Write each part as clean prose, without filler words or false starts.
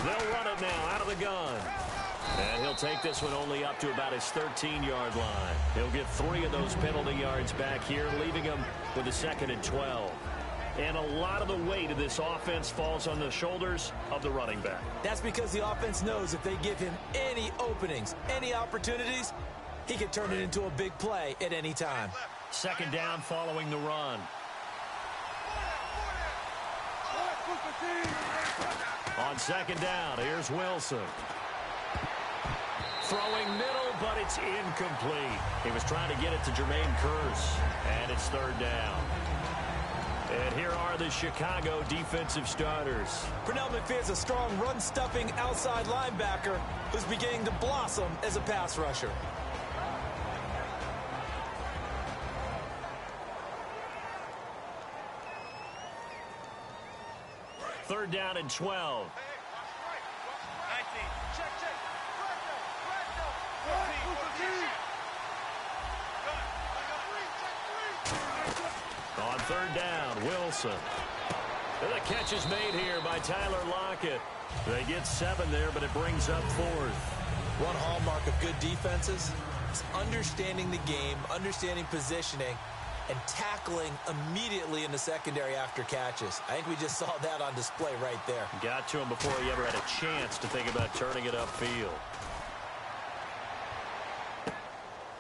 They'll run it now out of the gun. And he'll take this one only up to about his 13-yard line. He'll get 3 of those penalty yards back here, leaving him with a 2nd and 12. And a lot of the weight of this offense falls on the shoulders of the running back. That's because the offense knows if they give him any openings, any opportunities, he can turn it into a big play at any time. 2nd down following the run. On 2nd down, here's Wilson. Throwing middle, but it's incomplete. He was trying to get it to Jermaine Kearse, and it's 3rd down. And here are the Chicago defensive starters. Pernell McPherson's a strong run-stuffing outside linebacker who's beginning to blossom as a pass rusher. Third down and 12. On 3rd down, Wilson. And the catch is made here by Tyler Lockett. They get 7 there, but it brings up 4th. One hallmark of good defenses is understanding the game, understanding positioning, and tackling immediately in the secondary after catches. I think we just saw that on display right there. Got to him before he ever had a chance to think about turning it upfield.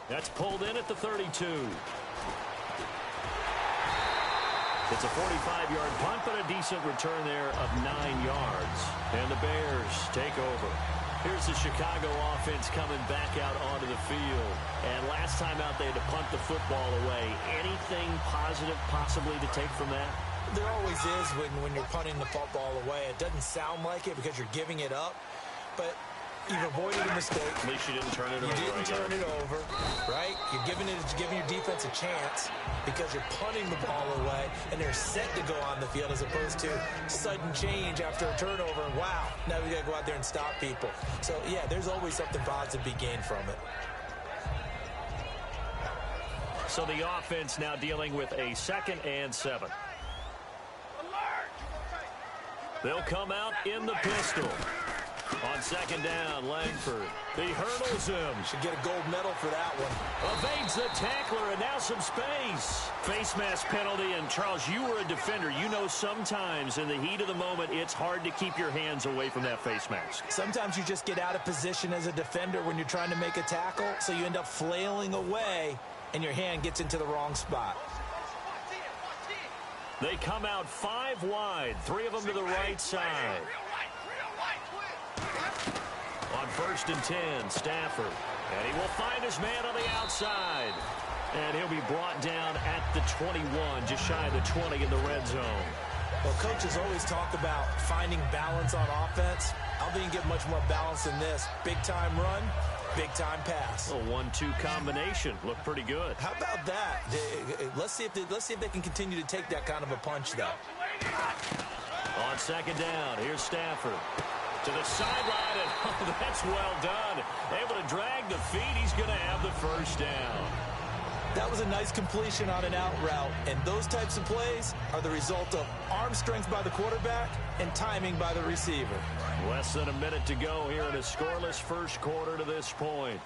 That's pulled in at the 32. It's a 45-yard punt, but a decent return there of 9 yards. And the Bears take over. Here's the Chicago offense coming back out onto the field. And last time out, they had to punt the football away. Anything positive possibly to take from that? There always is when you're punting the football away. It doesn't sound like it because you're giving it up, but you've avoided a mistake. At least you didn't turn it over. You didn't turn it over, right? You're giving your defense a chance because you're punting the ball away, and they're set to go on the field as opposed to sudden change after a turnover, and wow, now we got to go out there and stop people. So, yeah, there's always something positive to be gained from it. So the offense now dealing with a 2nd and 7. They'll come out in the pistol. On 2nd down, Langford. He hurdles him. Should get a gold medal for that one. Evades the tackler, and now some space. Face mask penalty, and Charles, you were a defender. You know sometimes in the heat of the moment, it's hard to keep your hands away from that face mask. Sometimes you just get out of position as a defender when you're trying to make a tackle, so you end up flailing away, and your hand gets into the wrong spot. They come out 5 wide, 3 of them to the right side. On 1st and 10, Stafford. And he will find his man on the outside. And he'll be brought down at the 21, just shy of the 20 in the red zone. Well, coaches always talk about finding balance on offense. I don't think you can get much more balance than this. Big-time run, big-time pass. A 1-2 combination. Looked pretty good. How about that? Let's see if they can continue to take that kind of a punch, though. On 2nd down, here's Stafford. To the sideline, and oh, that's well done. Able to drag the feet. He's going to have the 1st down. That was a nice completion on an out route, and those types of plays are the result of arm strength by the quarterback and timing by the receiver. Less than a minute to go here in a scoreless first quarter to this point.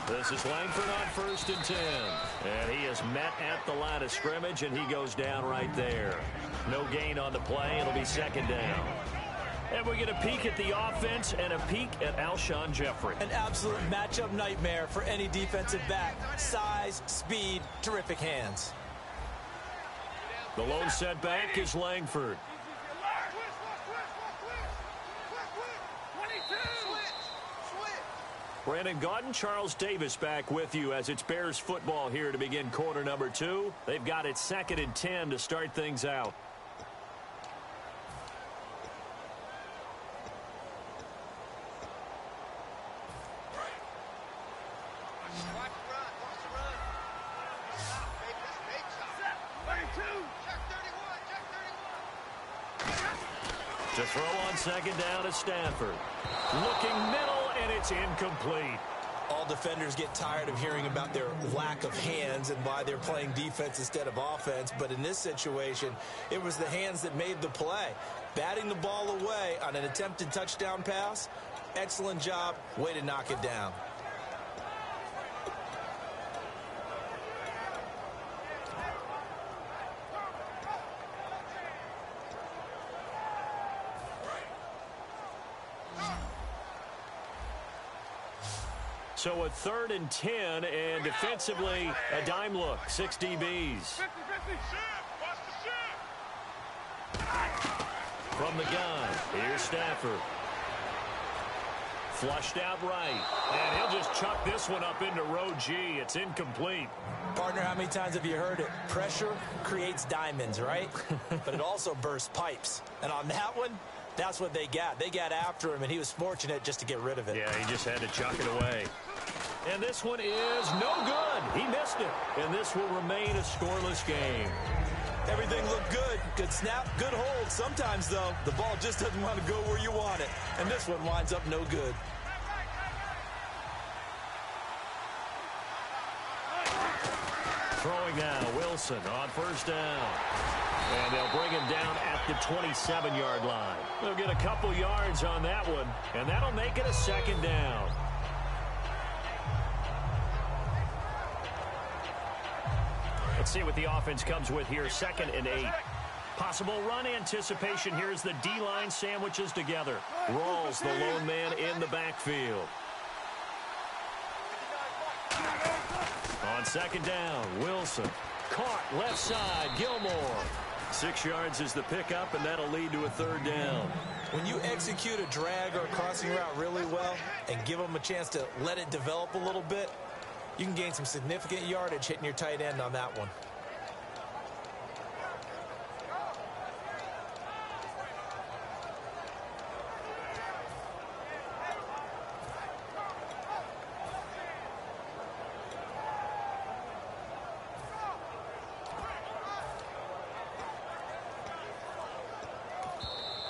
This is Langford on 1st and 10. And he is met at the line of scrimmage, and he goes down right there. No gain on the play. It'll be 2nd down. And we get a peek at the offense and a peek at Alshon Jeffrey. An absolute matchup nightmare for any defensive back. Size, speed, terrific hands. The lone setback is Langford. Brandon Gaudin, Charles Davis back with you as it's Bears football here to begin quarter number 2. They've got it 2nd and 10 to start things out. To throw on 2nd down is Stafford. Looking middle, and it's incomplete. All defenders get tired of hearing about their lack of hands and why they're playing defense instead of offense. But in this situation, it was the hands that made the play. Batting the ball away on an attempted touchdown pass, excellent job. Way to knock it down. So a 3rd and 10, and defensively, a dime look, 6 DBs. From the gun, here's Stafford. Flushed out right, and he'll just chuck this one up into row G. It's incomplete. Partner, how many times have you heard it? Pressure creates diamonds, right? But it also bursts pipes. And on that one, that's what they got. They got after him, and he was fortunate just to get rid of it. Yeah, he just had to chuck it away. And this one is no good. He missed it. And this will remain a scoreless game. Everything looked good. Good snap, good hold. Sometimes, though, the ball just doesn't want to go where you want it. And this one winds up no good. Throwing now, Wilson on 1st down. And they'll bring him down at the 27-yard line. They'll get a couple yards on that one, and that'll make it a 2nd down. Let's see what the offense comes with here. 2nd and 8. Possible run anticipation. Here's the D-line sandwiches together. Rawls, the lone man in the backfield. On 2nd down, Wilson. Caught left side, Gilmore. 6 yards is the pickup, and that'll lead to a 3rd down. When you execute a drag or a crossing route really well and give them a chance to let it develop a little bit, you can gain some significant yardage hitting your tight end on that one.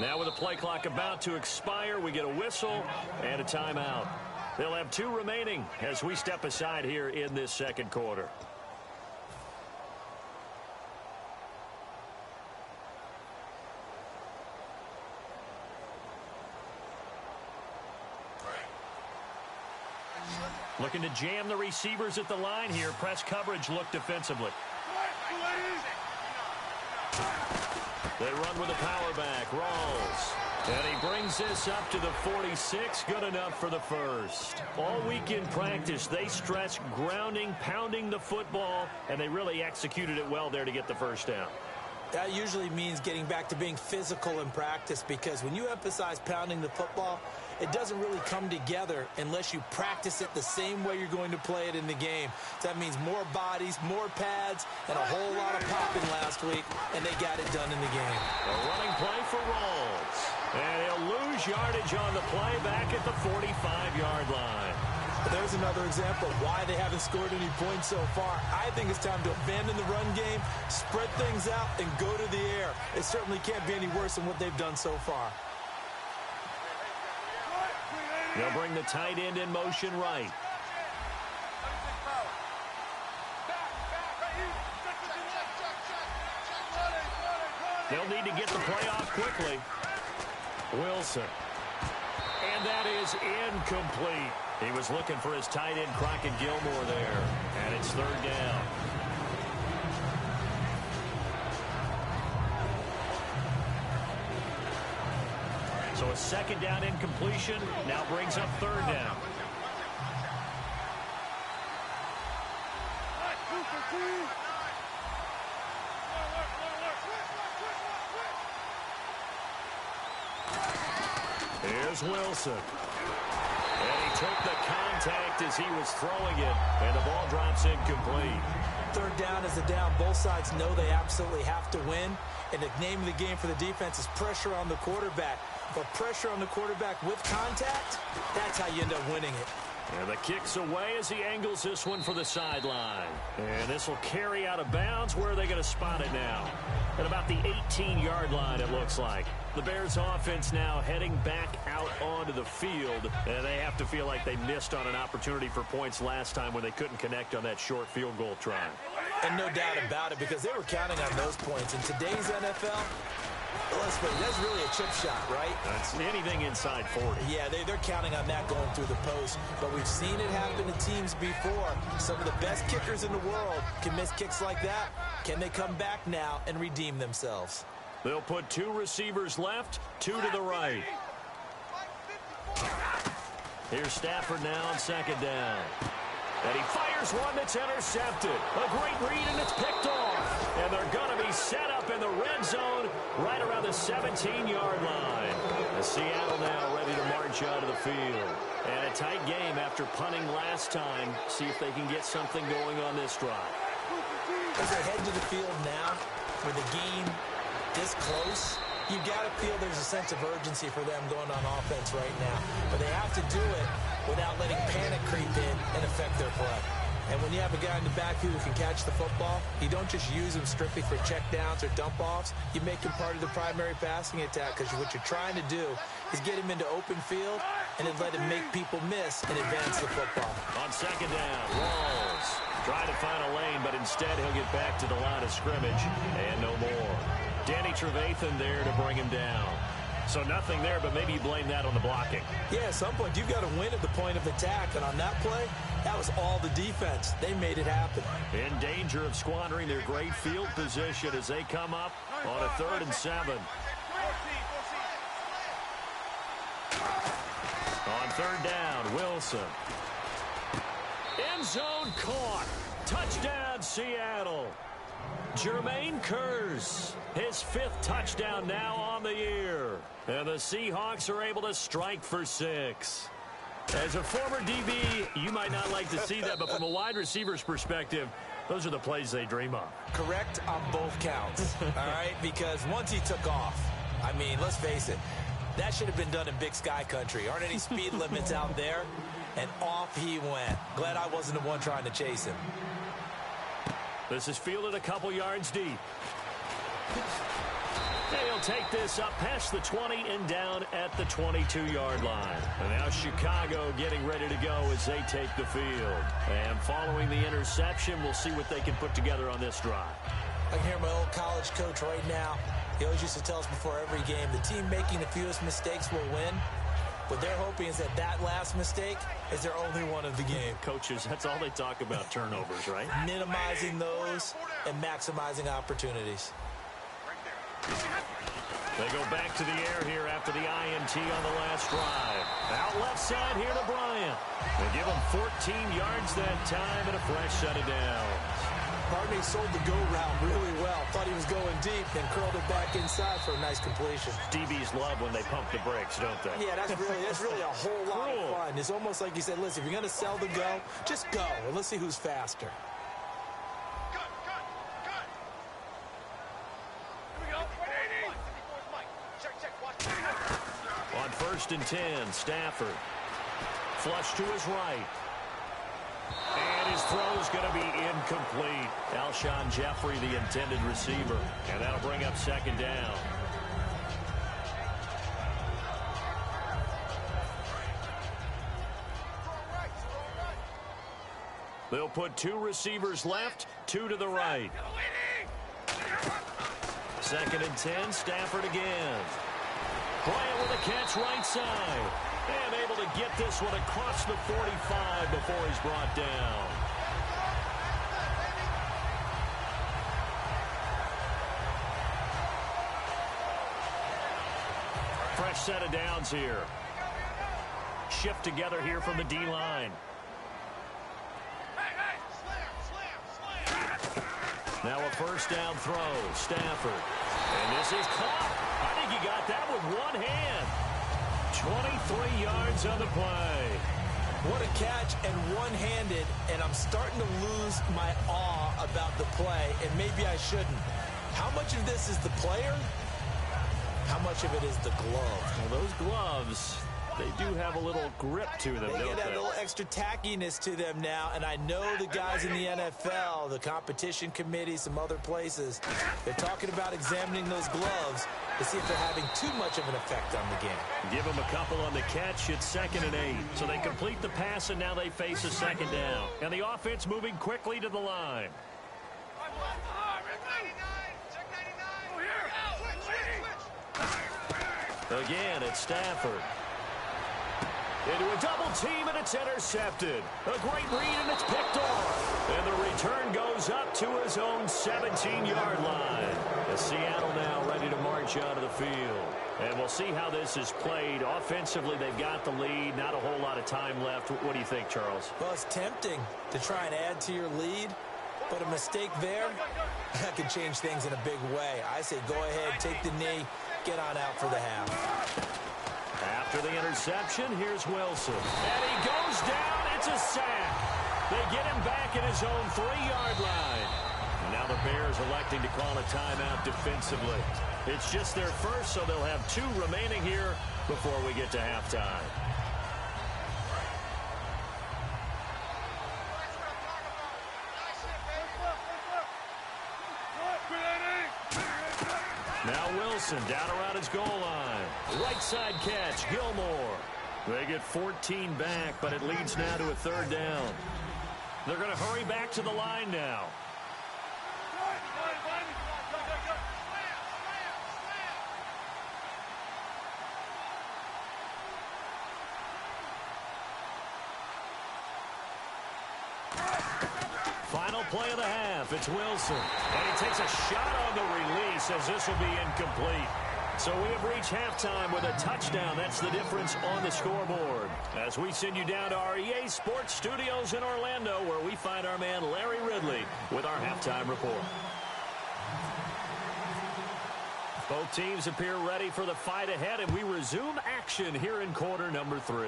Now with the play clock about to expire, we get a whistle and a timeout. They'll have 2 remaining as we step aside here in this 2nd quarter. Looking to jam the receivers at the line here. Press coverage look defensively. They run with a power back. Rawls. And he brings this up to the 46. Good enough for the 1st. All week in practice, they stress grounding, pounding the football, and they really executed it well there to get the 1st down. That usually means getting back to being physical in practice, because when you emphasize pounding the football, it doesn't really come together unless you practice it the same way you're going to play it in the game. So that means more bodies, more pads, and a whole lot of popping last week, and they got it done in the game. A running play for Rawls. And he'll lose yardage on the play back at the 45-yard line. There's another example of why they haven't scored any points so far. I think it's time to abandon the run game, spread things out, and go to the air. It certainly can't be any worse than what they've done so far. They'll bring the tight end in motion right. They'll need to get the play off quickly. Wilson. And that is incomplete. He was looking for his tight end, Crockett Gilmore, there. And it's 3rd down. So a 2nd down incompletion now brings up 3rd down. Here's Wilson. And he took the contact as he was throwing it, and the ball drops incomplete. 3rd down is a down. Both sides know they absolutely have to win, and the name of the game for the defense is pressure on the quarterback. But pressure on the quarterback with contact, that's how you end up winning it. And the kick's away as he angles this one for the sideline. And this will carry out of bounds. Where are they going to spot it now? At about the 18-yard line, it looks like. The Bears offense now heading back out onto the field. And they have to feel like they missed on an opportunity for points last time when they couldn't connect on that short field goal try. And no doubt about it, because they were counting on those points. In today's NFL, let's face it, that's really a chip shot, right? That's anything inside 40. Yeah, they're counting on that going through the post. But we've seen it happen to teams before. Some of the best kickers in the world can miss kicks like that. Can they come back now and redeem themselves? They'll put 2 receivers left, 2 to the right. Here's Stafford now on second down. And he fires one that's intercepted. A great read, and it's picked off. And they're going to be set up in the red zone right around the 17-yard line. And Seattle now ready to march out of the field. And a tight game after punting last time. See if they can get something going on this drive. As they head to the field now, with the game this close, you got to feel there's a sense of urgency for them going on offense right now. But they have to do it without letting panic creep in and affect their play. And when you have a guy in the backfield who can catch the football, you don't just use him strictly for checkdowns or dump-offs. You make him part of the primary passing attack, because what you're trying to do is get him into open field and then let him make people miss and advance the football. On second down, Rawls trying to find a lane, but instead he'll get back to the line of scrimmage and no more. Danny Trevathan there to bring him down. So nothing there, but maybe you blame that on the blocking. Yeah, at some point you've got to win at the point of attack, and on that play, that was all the defense. They made it happen. In danger of squandering their great field position as they come up on a 3rd and 7. On 3rd down, Wilson. End zone caught. Touchdown, Seattle. Jermaine Kearse, his 5th touchdown now on the year. And the Seahawks are able to strike for 6. As a former DB, you might not like to see that, but from a wide receiver's perspective, those are the plays they dream of. Correct on both counts, all right? Because once he took off, I mean, let's face it, that should have been done in Big Sky country. Aren't any speed limits out there? And off he went. Glad I wasn't the one trying to chase him. This is fielded a couple yards deep. They'll take this up past the 20 and down at the 22-yard line. And now Chicago getting ready to go as they take the field. And following the interception, we'll see what they can put together on this drive. I can hear my old college coach right now. He always used to tell us before every game, the team making the fewest mistakes will win. What they're hoping is that last mistake is their only one of the game. Coaches, that's all they talk about, turnovers, right? Minimizing those and maximizing opportunities. They go back to the air here after the INT on the last drive. Out left side here to Bryant. They give him 14 yards that time and a fresh set of downs. Barney sold the go route really well. Thought he was going deep, then curled it back inside for a nice completion. DBs love when they pump the brakes, don't they? Yeah, that's really a whole lot of fun. It's almost like you said, listen, if you're going to sell the go, just go, and let's see who's faster. On 1st and 10, Stafford. Flush to his right. And his throw's going to be incomplete. Alshon Jeffrey, the intended receiver. And that'll bring up 2nd down. They'll put 2 receivers left, 2 to the right. 2nd and 10, Stafford again. Bryant with a catch right side. And able to get this one across the 45 before he's brought down. Fresh set of downs here. Shift together here from the D-line. Now a 1st down throw. Stafford. And this is caught. I think he got that with one hand. 23 yards on the play. What a catch, and one-handed, and I'm starting to lose my awe about the play, and maybe I shouldn't. How much of this is the player? How much of it is the glove? Well, those gloves, They do have a little grip to them, They don't get that they? little extra tackiness to them now, and I know the guys in the NFL, the competition committee, some other places, they're talking about examining those gloves to see if they're having too much of an effect on the game. Give them a couple on the catch. It's 2nd and 8. So they complete the pass, and now they face a 2nd down. And the offense moving quickly to the line. Again, it's Stafford. Into a double team, and it's intercepted. A great read, and it's picked off. And the return goes up to his own 17-yard line. As Seattle now ready to march out of the field. And we'll see how this is played. Offensively, they've got the lead. Not a whole lot of time left. What do you think, Charles? Well, it's tempting to try and add to your lead, but a mistake there, that could change things in a big way. I say go ahead, take the knee, get on out for the half. After the interception, here's Wilson. And he goes down. It's a sack. They get him back at his own 3-yard line. And now the Bears electing to call a timeout defensively. It's just their first, so they'll have 2 remaining here before we get to halftime. Now Wilson down around his goal line. Right side catch, Gilmore. They get 14 back, but it leads now to a 3rd down. They're going to hurry back to the line now. Final play of the half. It's Wilson. And he takes a shot on the release as this will be incomplete. So we have reached halftime with a touchdown. That's the difference on the scoreboard. As we send you down to our EA Sports Studios in Orlando, where we find our man Larry Ridley with our halftime report. Both teams appear ready for the fight ahead, and we resume action here in quarter number 3.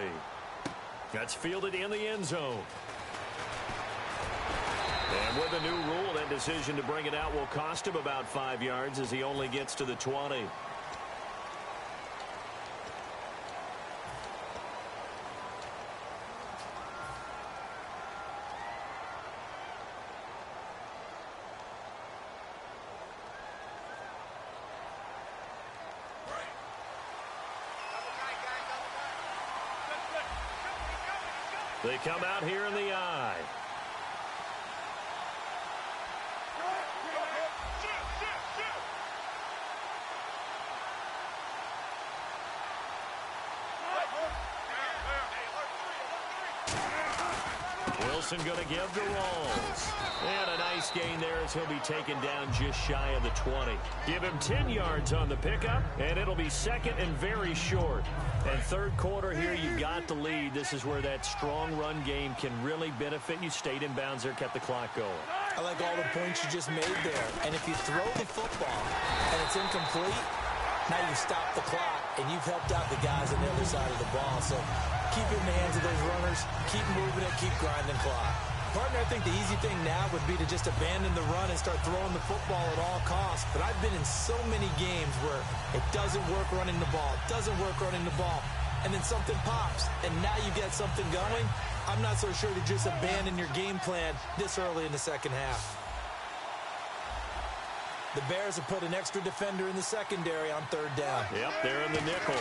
That's fielded in the end zone. And with a new rule, that decision to bring it out will cost him about 5 yards as he only gets to the 20. They come out here in the eye. Wilson going to give to Rawls. And a nice gain there as he'll be taken down just shy of the 20. Give him 10 yards on the pickup, and it'll be 2nd and very short. And 3rd quarter here, you've got the lead. This is where that strong run game can really benefit you. Stayed in bounds there, kept the clock going. I like all the points you just made there. And if you throw the football and it's incomplete, now you've stopped the clock and you've helped out the guys on the other side of the ball. So keep it in the hands of those runners, keep moving it, keep grinding clock. Partner, I think the easy thing now would be to just abandon the run and start throwing the football at all costs. But I've been in so many games where it doesn't work running the ball, and then something pops, and now you get something going. I'm not so sure to just abandon your game plan this early in the second half. The Bears have put an extra defender in the secondary on 3rd down. Yep, they're in the nickel.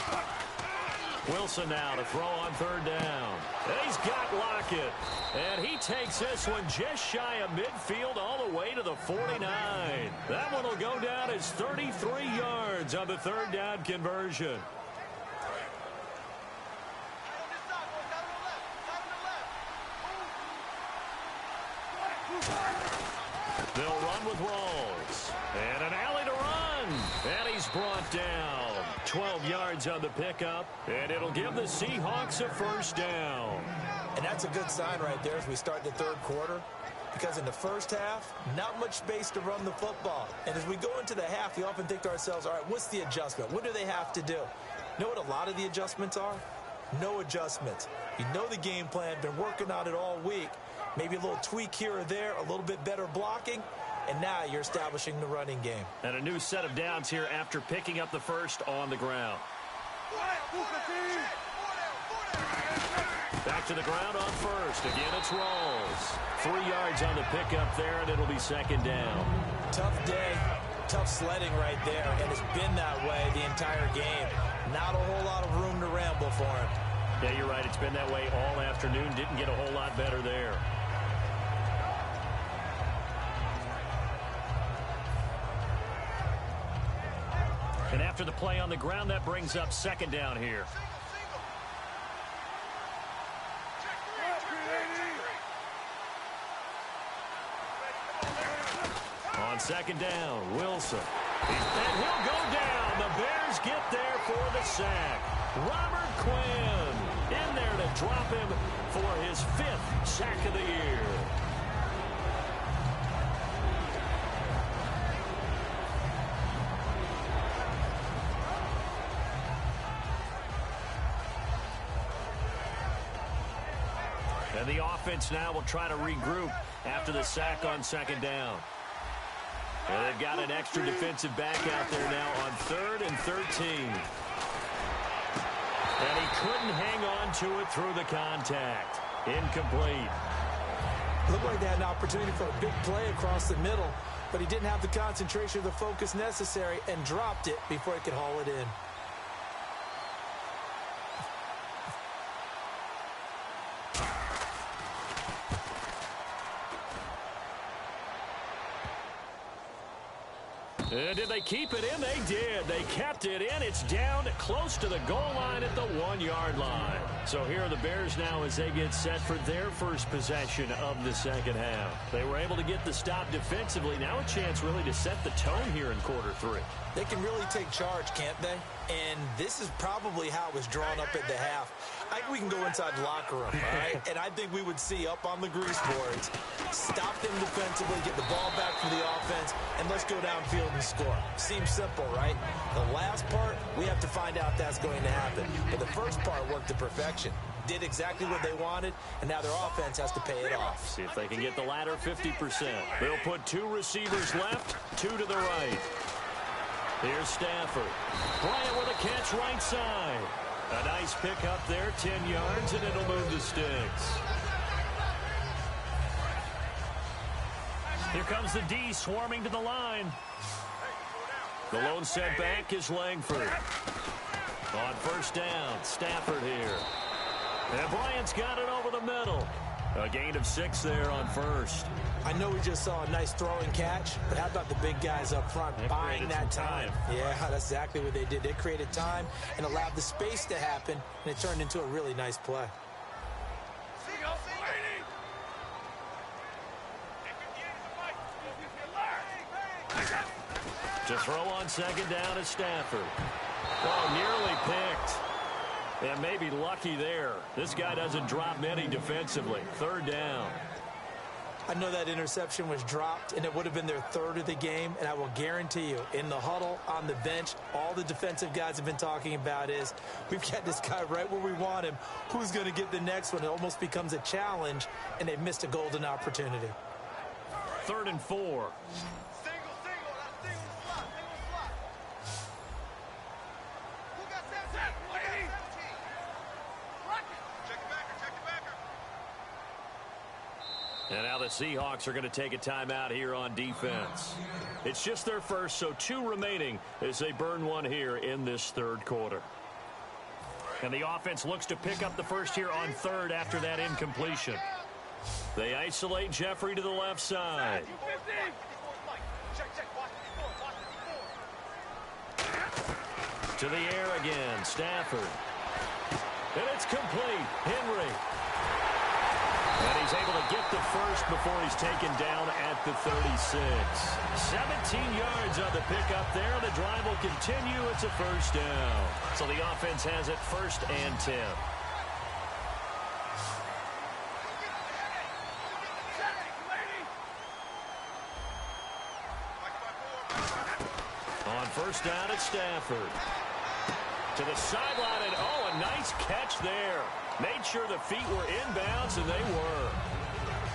Wilson now to throw on 3rd down. And he's got Lockett. And he takes this one just shy of midfield all the way to the 49. That one will go down as 33 yards on the 3rd down conversion. They'll run with Rawls. And an alley to run. And he's brought down. 12 yards on the pickup. And it'll give the Seahawks a 1st down. And that's a good sign right there as we start the 3rd quarter. Because in the first half, not much space to run the football. And as we go into the half, we often think to ourselves, all right, what's the adjustment? What do they have to do? You know what a lot of the adjustments are? No adjustments. You know the game plan, been working on it all week. Maybe a little tweak here or there, a little bit better blocking, and now you're establishing the running game. And a new set of downs here after picking up the first on the ground. Back to the ground on first. Again, it's Rawls. 3 yards on the pickup there, and it'll be second down. Tough day, tough sledding right there, and it's been that way the entire game. Not a whole lot of room to ramble for him. Yeah, you're right. It's been that way all afternoon. Didn't get a whole lot better there. And after the play on the ground, that brings up second down here. On second down, Wilson. And he'll go down. The Bears get there for the sack. Robert Quinn in there to drop him for his 5th sack of the year. And the offense now will try to regroup after the sack on second down. And they've got an extra defensive back out there now on 3rd and 13. And he couldn't hang on to it through the contact. Incomplete. Looked like they had an opportunity for a big play across the middle, but he didn't have the concentration or the focus necessary and dropped it before he could haul it in. Did they keep it in? They did. They kept it in. It's down close to the goal line at the 1-yard line. So here are the Bears now as they get set for their first possession of the second half. They were able to get the stop defensively. Now a chance really to set the tone here in quarter 3. They can really take charge, can't they? And this is probably how it was drawn up at the half. I think we can go inside the locker room, all right? And I think we would see up on the grease boards, stop them defensively, get the ball back from the offense, and let's go downfield and score. Seems simple, right? The last part, we have to find out if that's going to happen. But the first part worked to perfection. Did exactly what they wanted, and now their offense has to pay it off. See if they can get the latter 50%. They'll put 2 receivers left, 2 to the right. Here's Stafford. Bryant with a catch right side. A nice pick up there, 10 yards, and it'll move the sticks. Here comes the D swarming to the line. The lone setback is Langford. On first down, Stafford here. And Bryant's got it over the middle. A gain of 6 there on first. I know we just saw a nice throw and catch, but how about the big guys up front buying that time? Yeah, that's exactly what they did. They created time and allowed the space to happen, and it turned into a really nice play. To throw on second down is Stafford. Oh, nearly picked. And maybe lucky there. This guy doesn't drop many defensively. 3rd down. I know that interception was dropped, and it would have been their 3rd of the game, and I will guarantee you, in the huddle, on the bench, all the defensive guys have been talking about is, we've got this guy right where we want him. Who's going to get the next one? It almost becomes a challenge, and they've missed a golden opportunity. 3rd and 4. And now the Seahawks are going to take a timeout here on defense. It's just their first, so 2 remaining as they burn 1 here in this 3rd quarter. And the offense looks to pick up the first here on 3rd after that incompletion. They isolate Jeffrey to the left side. To the air again, Stafford. And it's complete. Henry. And he's able to get the first before he's taken down at the 36. 17 yards on the pickup there. The drive will continue. It's a first down. So the offense has it 1st and 10. On first down, it's Stafford. To the sideline, and oh, a nice catch there. Made sure the feet were inbounds, and they were.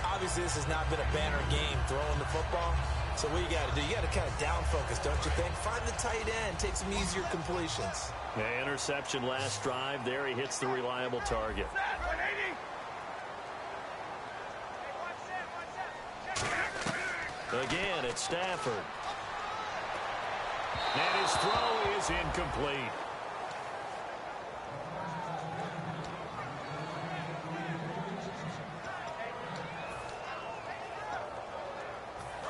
Obviously, this has not been a banner game throwing the football. So what you got to do, you got to kind of down focus, don't you think? Find the tight end, take some easier completions. The interception last drive. There he hits the reliable target. Again, it's Stafford. And his throw is incomplete.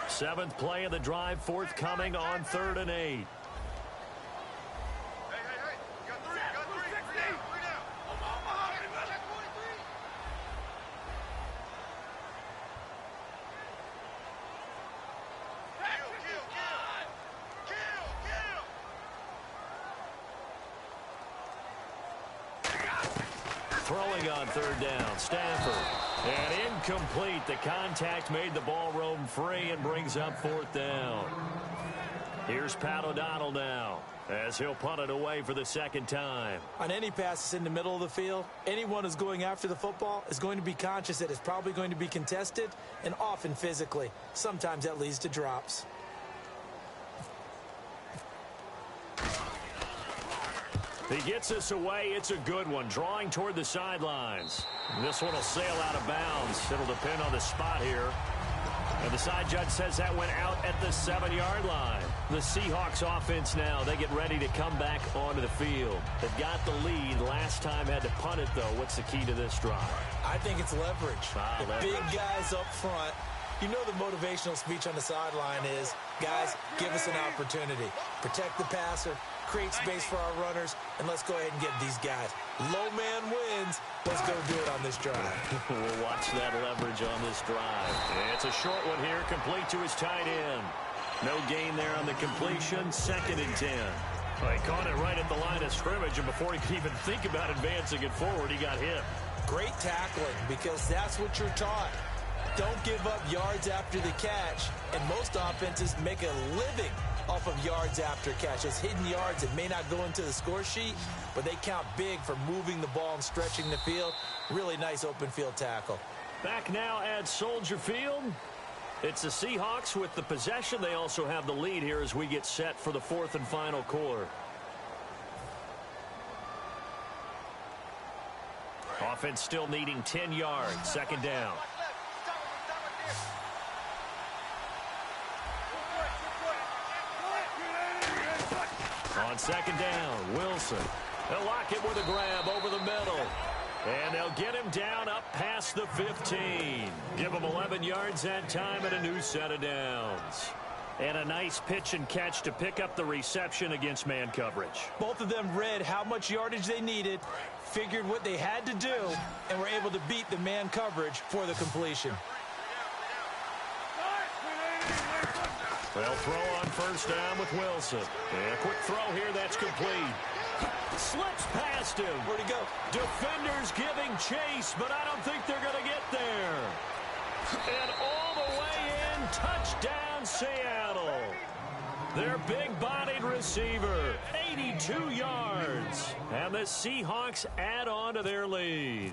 Seventh play of the drive, forthcoming on 3rd and 8. Throwing on 3rd down, Stafford. And incomplete. The contact made the ball roam free and brings up 4th down. Here's Pat O'Donnell now as he'll punt it away for the 2nd time. On any pass that's in the middle of the field, anyone who's going after the football is going to be conscious that it's probably going to be contested and often physically. Sometimes that leads to drops. He gets us away. It's a good one. Drawing toward the sidelines. This one will sail out of bounds. It'll depend on the spot here. And the side judge says that went out at the 7-yard line. The Seahawks offense now, they get ready to come back onto the field. They've got the lead. Last time had to punt it, though. What's the key to this drive? I think it's leverage. Leverage. Big guys up front. You know the motivational speech on the sideline is, guys, give us an opportunity. Protect the passer, create space for our runners, and let's go ahead and get these guys. Low man wins. Let's go do it on this drive. We'll watch that leverage on this drive. It's a short one here, complete to his tight end. No gain there on the completion, 2nd and 10. Well, he caught it right at the line of scrimmage, and before he could even think about advancing it forward, he got hit. Great tackling, because that's what you're taught. Don't give up yards after the catch, and most offenses make a living off of yards after catch. Those hidden yards that may not go into the score sheet, but they count big for moving the ball and stretching the field. Really nice open field tackle. Back now at Soldier Field. It's the Seahawks with the possession. They also have the lead here as we get set for the 4th and final quarter. Offense still needing 10 yards. 2nd down. On 2nd down, Wilson. They'll lock it with a grab over the middle. And they'll get him down up past the 15. Give him 11 yards that time and a new set of downs. And a nice pitch and catch to pick up the reception against man coverage. Both of them read how much yardage they needed, figured what they had to do, and were able to beat the man coverage for the completion. They'll throw on 1st down with Wilson. And a quick throw here that's complete. Slips past him. Where'd he go? Defenders giving chase, but I don't think they're going to get there. And all the way in, touchdown Seattle. Their big-bodied receiver, 82 yards. And the Seahawks add on to their lead.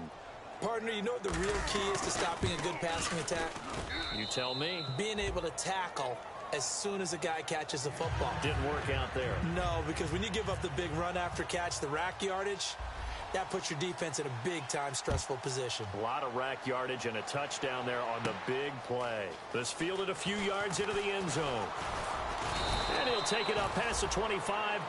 Partner, you know what the real key is to stopping a good passing attack? You tell me. Being able to tackle as soon as a guy catches the football. Didn't work out there. No, because when you give up the big run after catch, the rack yardage, that puts your defense in a big-time stressful position. A lot of rack yardage and a touchdown there on the big play. This fielded a few yards into the end zone. And he'll take it up past the 25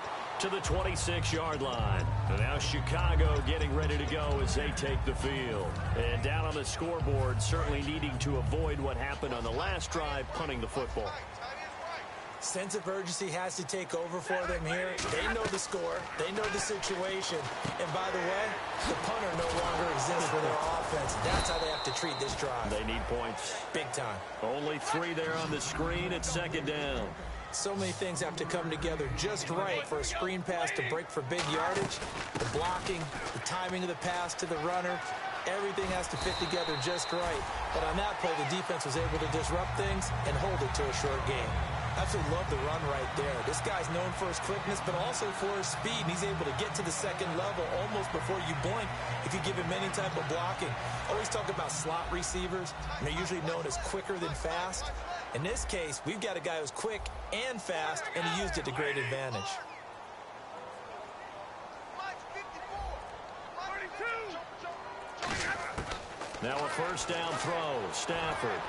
to the 26-yard line. And now Chicago getting ready to go as they take the field. And down on the scoreboard, certainly needing to avoid what happened on the last drive, punting the football. Sense of urgency has to take over for them here. They know the score. They know the situation. And by the way, the punter no longer exists for their offense. That's how they have to treat this drive. They need points. Big time. Only 3 there on the screen at 2nd down. So many things have to come together just right for a screen pass to break for big yardage. The blocking, the timing of the pass to the runner, everything has to fit together just right. But on that play, the defense was able to disrupt things and hold it to a short game. Absolutely love the run right there. This guy's known for his quickness, but also for his speed. And he's able to get to the 2nd level almost before you blink if you give him any type of blocking. Always talk about slot receivers. And they're usually known as quicker than fast. In this case, we've got a guy who's quick and fast, and he used it to great advantage. Now a first down throw. Stafford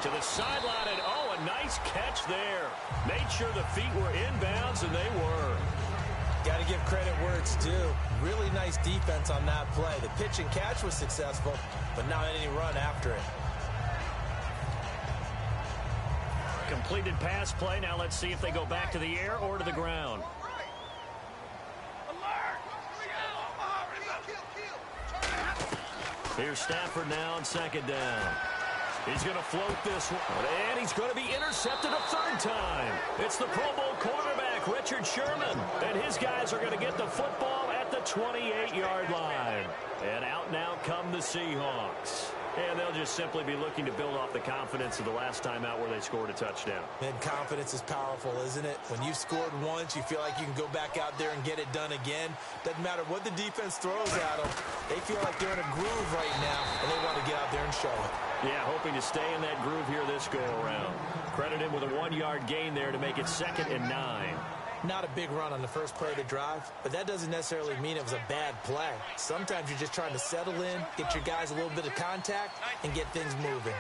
to the sideline, and oh, a nice catch there. Made sure the feet were inbounds, and they were. Got to give credit where it's due. Really nice defense on that play. The pitch and catch was successful, but not any run after it. Completed pass play. Now let's see if they go back to the air or to the ground. Here's Stafford now on second down. He's going to float this one, and he's going to be intercepted a third time. It's the Pro Bowl quarterback, Richard Sherman, and his guys are going to get the football at the 28-yard line. And out now come the Seahawks. And they'll just simply be looking to build off the confidence of the last time out where they scored a touchdown. And confidence is powerful, isn't it? When you've scored once, you feel like you can go back out there and get it done again. Doesn't matter what the defense throws at them. They feel like they're in a groove right now, and they want to get out there and show it. Yeah, hoping to stay in that groove here this go-around. Credit him with a 1-yard gain there to make it 2nd and 9. Not a big run on the first play of the drive, but that doesn't necessarily mean it was a bad play. Sometimes you're just trying to settle in, get your guys a little bit of contact, and get things moving.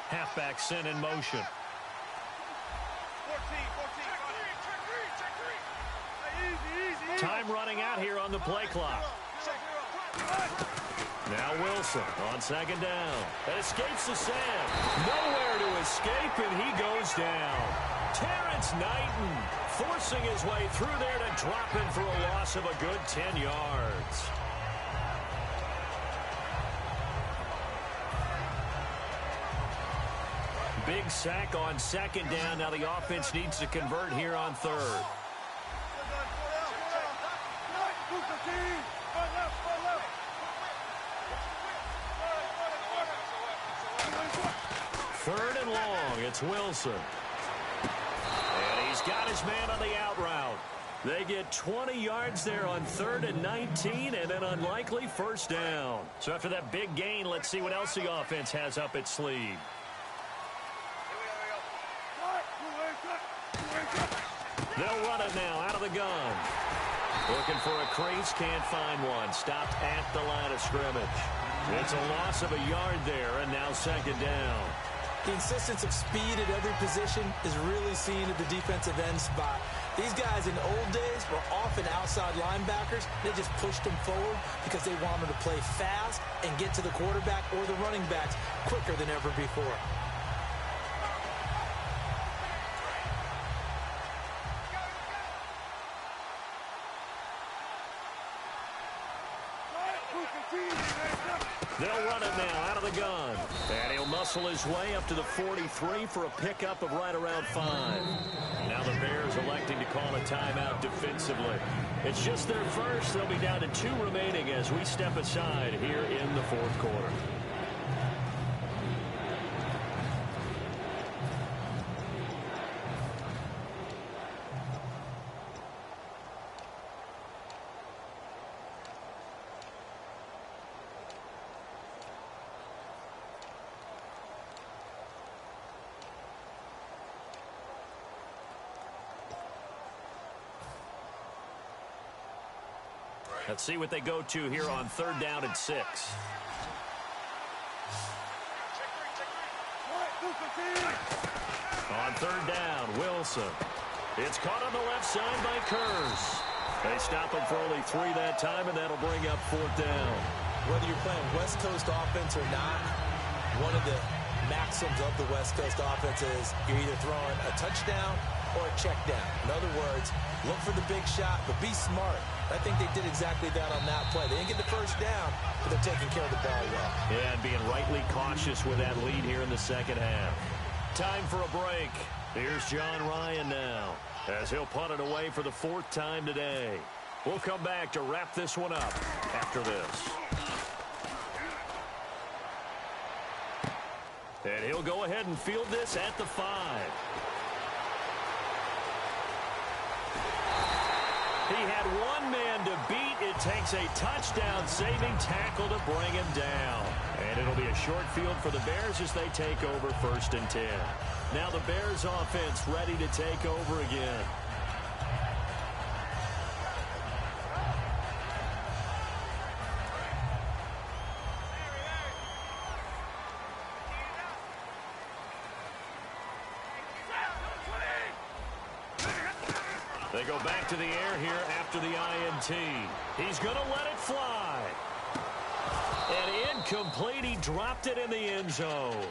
Halfback sent in motion. Time running out here on the play clock. Now Wilson on second down. That escapes the sand. Nowhere to escape, and he goes down. Terrence Knighton forcing his way through there to drop him for a loss of a good 10 yards. Big sack on second down. Now the offense needs to convert here on third. Third and long. It's Wilson. And he's got his man on the out route. They get 20 yards there on 3rd and 19 and an unlikely first down. So after that big gain, let's see what else the offense has up its sleeve. They'll run it now out of the gun. Looking for a crease, can't find one. Stopped at the line of scrimmage. It's a loss of a yard there, and now 2nd down. The insistence of speed at every position is really seen at the defensive end spot. These guys in the old days were often outside linebackers. They just pushed them forward because they wanted to play fast and get to the quarterback or the running backs quicker than ever before. They'll run it now out of the gun. And he'll muscle his way up to the 43 for a pickup of right around 5. Now the Bears electing to call a timeout defensively. It's just their first. They'll be down to 2 remaining as we step aside here in the 4th quarter. Let's see what they go to here on 3rd down and 6. On 3rd down, Wilson. It's caught on the left side by Kurz. They stop him for only 3 that time, and that'll bring up 4th down. Whether you're playing West Coast offense or not, one of the maxims of the West Coast offense is you're either throwing a touchdown or a check down. In other words, look for the big shot, but be smart. I think they did exactly that on that play. They didn't get the first down, but they're taking care of the ball well. Yeah, and being rightly cautious with that lead here in the 2nd half. Time for a break. Here's John Ryan now, as he'll punt it away for the 4th time today. We'll come back to wrap this one up after this. And he'll go ahead and field this at the 5. He had one man to beat. It takes a touchdown-saving tackle to bring him down. And it'll be a short field for the Bears as they take over 1st and 10. Now the Bears offense ready to take over again. They go back to the air here after the INT. He's going to let it fly. And incomplete. He dropped it in the end zone.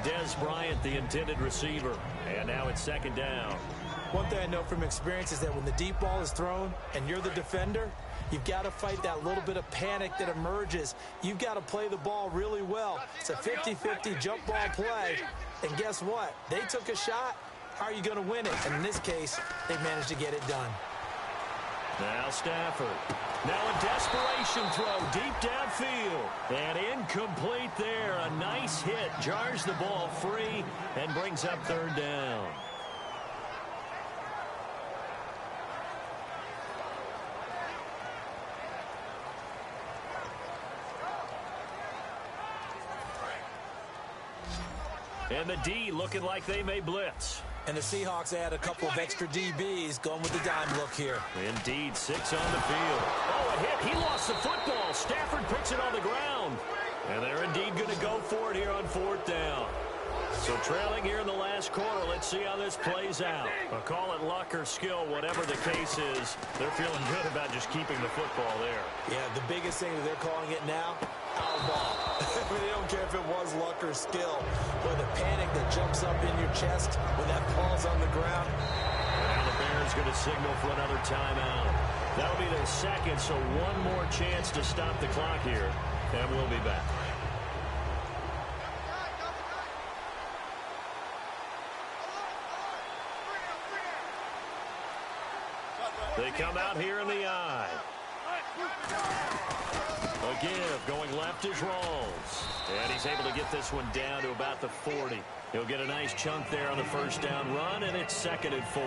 Des Bryant, the intended receiver. And now it's 2nd down. One thing I know from experience is that when the deep ball is thrown and you're the defender, you've got to fight that little bit of panic that emerges. You've got to play the ball really well. It's a 50-50 jump ball play. And guess what? They took a shot. How are you going to win it? And in this case, they managed to get it done. Now Stafford. Now a desperation throw deep downfield. And incomplete there. A nice hit. Jars the ball free and brings up 3rd down. And the D looking like they may blitz. And the Seahawks add a couple of extra DBs going with the dime look here. Indeed, 6 on the field. Oh, a hit. He lost the football. Stafford puts it on the ground. And they're indeed going to go for it here on 4th down. So trailing here in the last quarter, let's see how this plays out. I'll call it luck or skill, whatever the case is. They're feeling good about just keeping the football there. Yeah, the biggest thing that they're calling it now, our ball. I mean, they don't care if it was luck or skill. But the panic that jumps up in your chest when that ball's on the ground. Now the Bears going to signal for another timeout. That'll be their 2nd, so one more chance to stop the clock here. And we'll be back. They come out here in the eye. A give going left is Rawls. And he's able to get this one down to about the 40. He'll get a nice chunk there on the 1st down run, and it's 2nd and 4.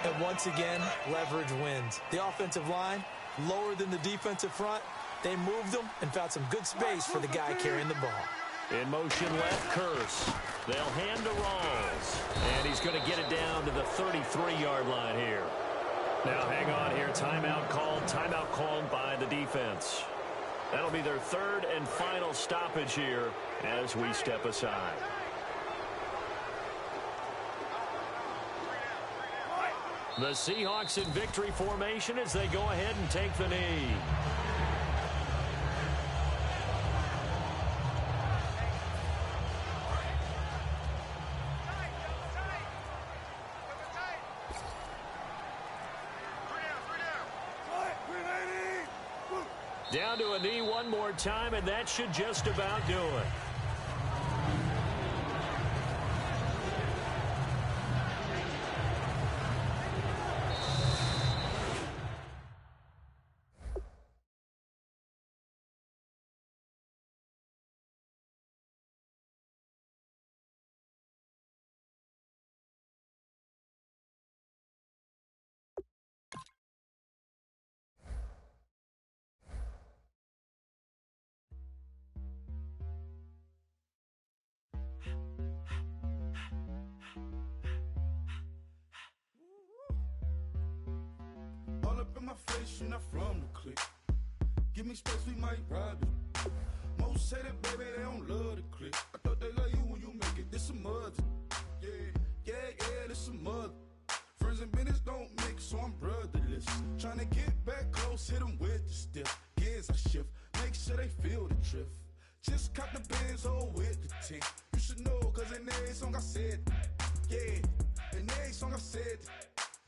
And once again, leverage wins. The offensive line, lower than the defensive front. They moved them and found some good space for the guy carrying the ball. In motion left, Curse. They'll hand to Rawls. And he's going to get it down to the 33-yard line here. Now hang on here. Timeout called by the defense. That'll be their 3rd and final stoppage here as we step aside. The Seahawks in victory formation as they go ahead and take the knee. Down to a knee one more time, and that should just about do it. Face, you're not from the clique. Give me space, we might ride it. Most say that, baby, they don't love the clique. I thought they love you when you make it. This a mud. Yeah, this a mud. Friends and business don't mix, so I'm brotherless. Trying to get back close, hit them with the stiff. Gears I shift, make sure they feel the drift. Just cop the Benz, oh, with the tick. You should know, cause in every song I said, yeah, in every song I said,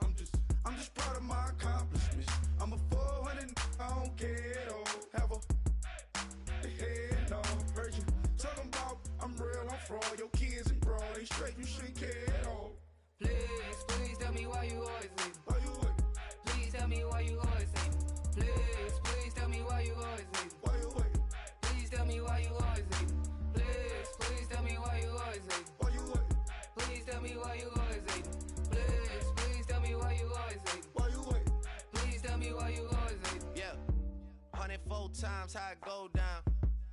I'm just proud of my accomplishments. I'm a 400, I don't care at all. Have a head on. Heard you talking about I'm real, I'm fraud. Your kids and broad ain't straight, you shouldn't care at all. Please tell me why you always leave. Why you wait? Please tell me why you always leave. Please tell me why you always leave. Why you wait? Please tell me why you always leave. Please tell me why you always leave. Why you wait? Please tell me why you always leave. Please tell me why you always leave. Why you wait? Please tell me why you always leave. Yeah. run it 4 times, how it go down.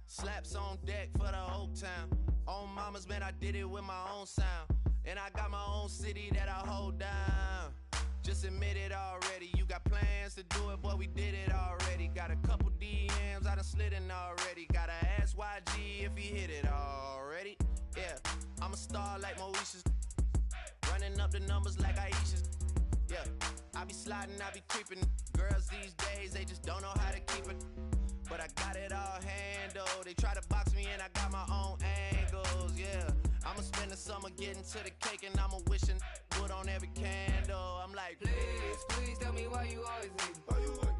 Slaps on deck for the whole town. On mamas, man, I did it with my own sound. And I got my own city that I hold down. Just admit it already. You got plans to do it, boy, we did it already. Got a couple DMs, I done slid in already. Gotta ask YG if he hit it already. Yeah, I'm a star like Moesha's. Running up the numbers like Aisha's. Yeah, I be sliding, I be creeping. Girls these days, they just don't know how to keep it. But I got it all handled. They try to box me in, I got my own angles, yeah. I'ma spend the summer getting to the cake and I'ma wishing wood on every candle. I'm like, Please, please tell me why you always hate. Why you wait?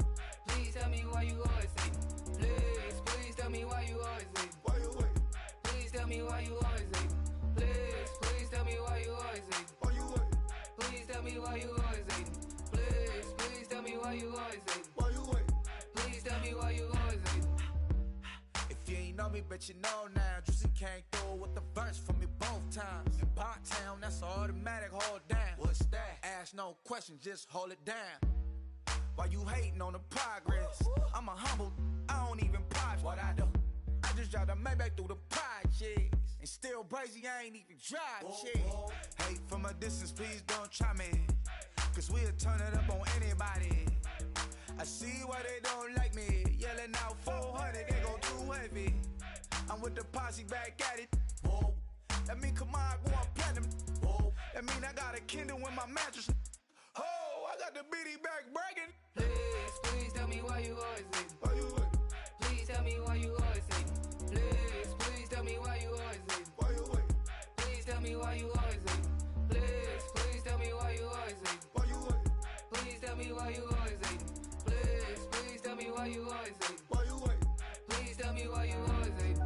Please tell me why you always hate. Please, please tell me why you always hate. Why you wait? Please tell me why you always hate. Please, please tell me why you always hate. Why you wait? Please tell me why you always hate. Please, please tell me why you always hate. Why you wait? Please tell me why you always hate. If you ain't know me, bet you know now. Juicy came through with the verse for me both times. In Bot Town, that's automatic, hold down. What's that? Ask no questions, just hold it down. Why you hating on the progress? I'm a humble, I don't even pop what I do. I just drive the Maybach through the projects. And still brazy, I ain't even drive shit. Hate from a distance, please don't try me. Cause we'll turn it up on anybody. I see why they don't like me. Yelling out 400, they go too heavy. I'm with the posse back at it. Whoa. That mean come on, go on platinum. Whoa. That mean I got a Kindle in my mattress. Oh, I got the BD back bragging. Please, please tell me why you always hate. Why you wait? Please tell me why you always hate. Please, please tell me why you always hate. Why you wait? Please tell me why you always hate. Please, please tell me why you always hate. Why you wait? Please tell me why you always hate. Please, please tell me why you always hate. Why you wait? Please tell me why you always hate.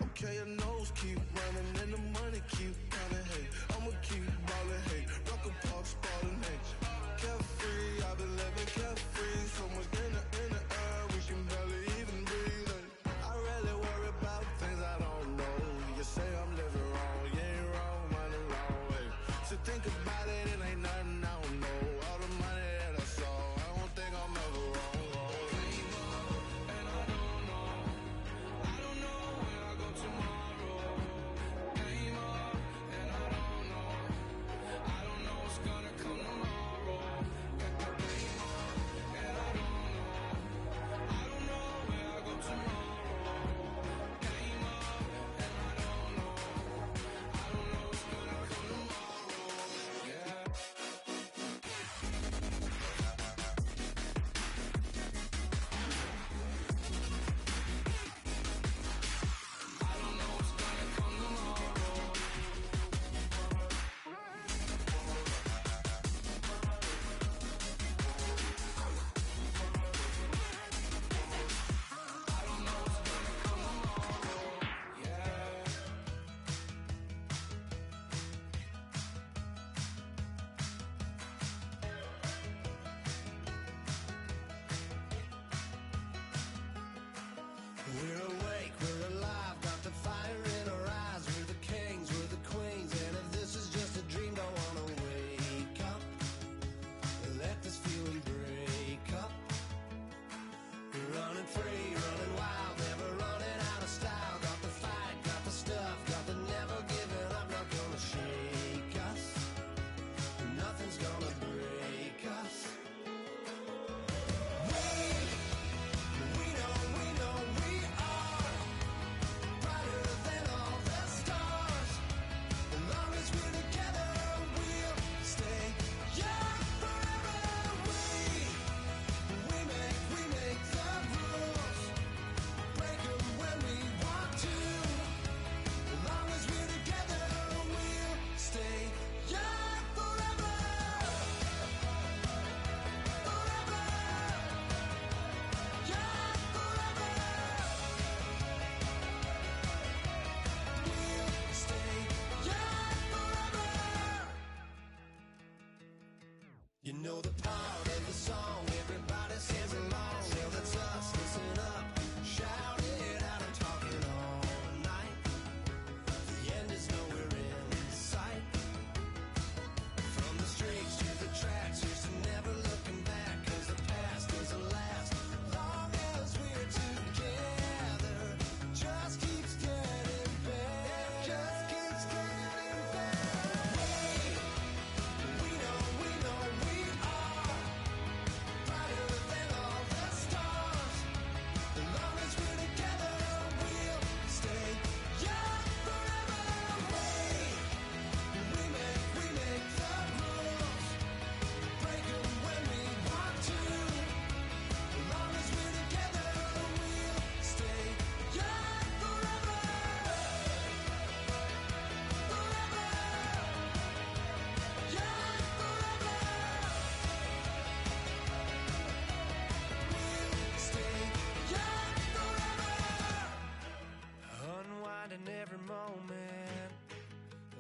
Okay, your nose keep running and the money keep coming. Hey, I'ma keep ballin'. Hey, rock a park, spallin'. Hey, carefree, I've been living carefree. So much in the air, we can barely even breathe. Hey, I really worry about things I don't know. You say I'm living wrong, you ain't wrong, money wrong. Hey, so think about it, it ain't nothing I don't know. All the money that I saw, I don't think I'm ever wrong. And I don't know when I go tomorrow.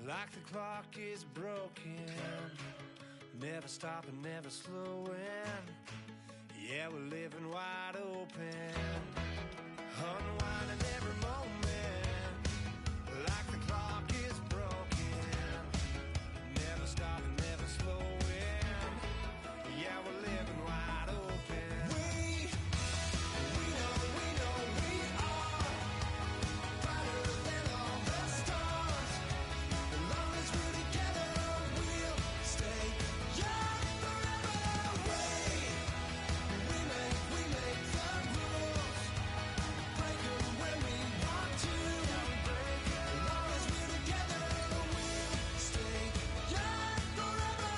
like the clock is broken, never stopping, never slowing. Yeah, we're living wide open, unwinding every moment, like the clock is broken, never stopping, never slowing. Yeah, we're living wide open. We know we are brighter than all the stars. As long as we're together, we'll stay young forever. We make the rules, break them when we want to. As long as we're together, we'll stay young forever.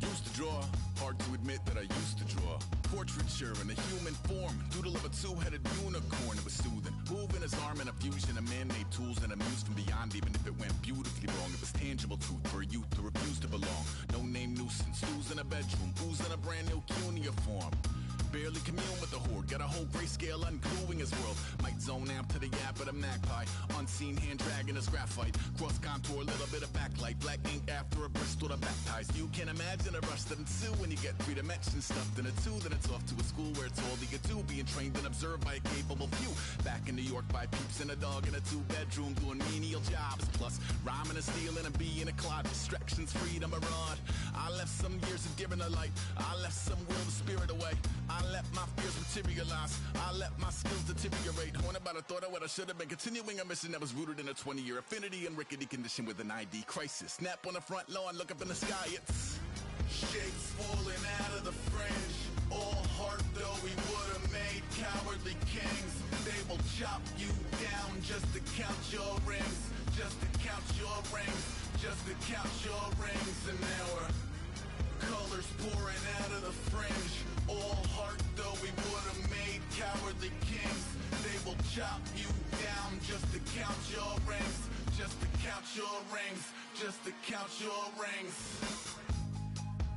Used to draw, hard to admit that I used to draw. Portraiture in a human form, doodle of a two-headed unicorn. It was soothing, moving his arm in a fusion of man-made tools and amused from beyond. Even if it went beautifully wrong, it was tangible truth for a youth to refuse to belong. No name nuisance, who's in a bedroom, who's in a brand new cuneiform. Barely commune with the horde, got a whole grayscale ungluing his world. Might zone amp to the yap of the magpie, unseen hand dragging his graphite. Cross contour, little bit of backlight, black ink after a Bristol to baptize. You can imagine a rush that ensue when you get three dimensions stuffed in a two. Then it's off to a school where it's all you can do, being trained and observed by a capable few. Back in New York by peeps and a dog in a two-bedroom doing menial jobs. Plus rhyming and stealing and being a clod, distractions, freedom, a rod. I left some years of giving a light, I left some will to spirit away. I let my fears materialize, I let my skills deteriorate. Haunted by the thought of what I should have been, continuing a mission that was rooted in a 20-year affinity and rickety condition with an ID crisis. Snap on the front lawn, look up in the sky, it's shapes falling out of the fringe. All heart though we would have made cowardly kings. They will chop you down just to count your rings, just to count your rings, just to count your rings. And now we're colors pouring out of the fringe. All heart though we would have made cowardly kings. They will chop you down just to count your rings, just to count your rings, just to count your rings.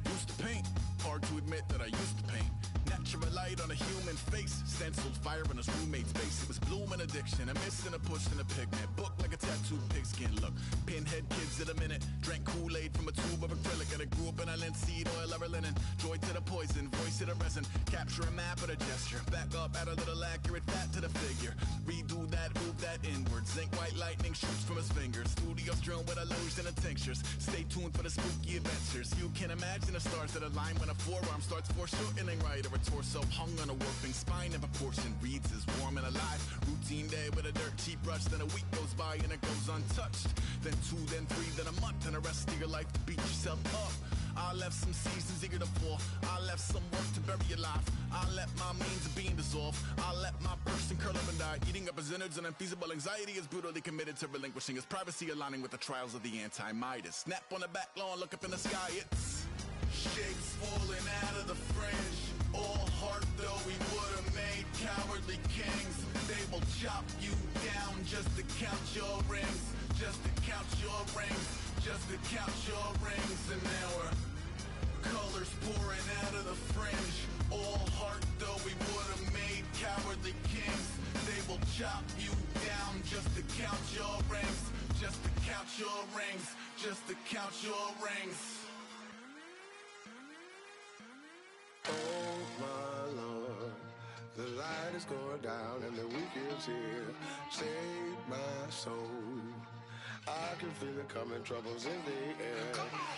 Used to paint, hard to admit that I used to paint. Natural light on a human face, stenciled fire in his roommate's face. It was blooming addiction, a miss and a push and a pigment. Book like a tattooed pigskin look. Pinhead kids in a minute. Drank Kool-Aid from a tube of acrylic. And I grew up in a linseed oil ever linen. Joy to the poison, voice to the resin. Capture a map of a gesture. Back up, add a little accurate fat to the figure. Redo that, move that inward. Zinc white lightning shoots from his fingers. Studio strewn with illusion and tinctures. Stay tuned for the spooky adventures. You can imagine the stars that align when a forearm starts foreshortening right. Or a torso hung on a warping spine and proportion reads as warm and alive. Routine day with a dirt cheap brush, then a week goes by and it goes untouched. Then 2, then 3, then a month, and the rest of your life to beat yourself up. I left some seasons eager to fall. I left some work to bury your life. I let my means of being dissolve. I let my person curl up and die. Eating up his innards and unfeasible anxiety is brutally committed to relinquishing his privacy, aligning with the trials of the anti-Midas. Snap on the back lawn, look up in the sky, it's shapes falling out of the fringe. All heart though we would have made cowardly kings. They will chop you down just to count your rings, just to count your rings, just to count your rings. And now we're colors pouring out of the fringe. All heart though we would have made cowardly kings. They will chop you down just to count your rings, just to count your rings, just to count your rings. Oh my Lord, the light is going down and the week is here. Save my soul. I can feel it coming, troubles in the air.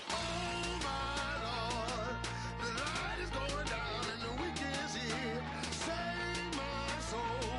Oh my Lord, the light is going down and the week is here. Save my soul.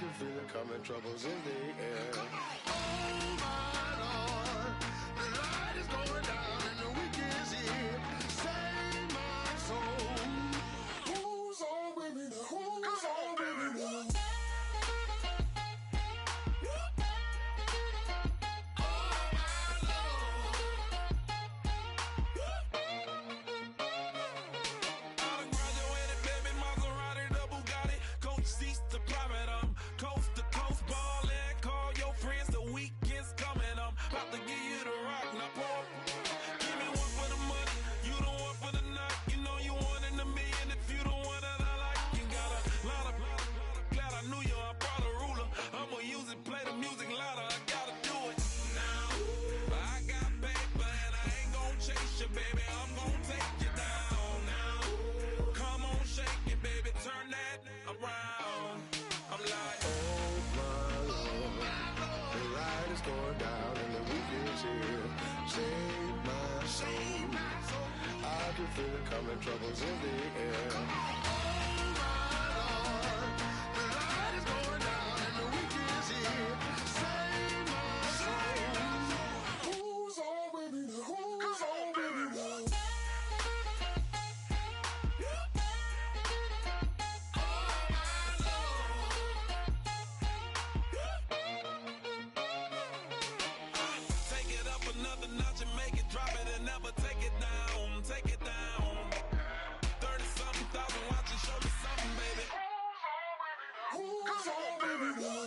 can feel it coming, troubles in the air. Oh my Lord, the light is going down and the week is here. Save my soul. Who's on with me now? Who's on with me now? Feel it coming, troubles in the air. Oh my Lord, the light is going down and the week is here. Save my soul. Who's on with me now? Who's on with me now? Take it up another notch and make it drop it and never take it down. Take it down. 30-something thousand watching, show me something, baby. Who's on with me now?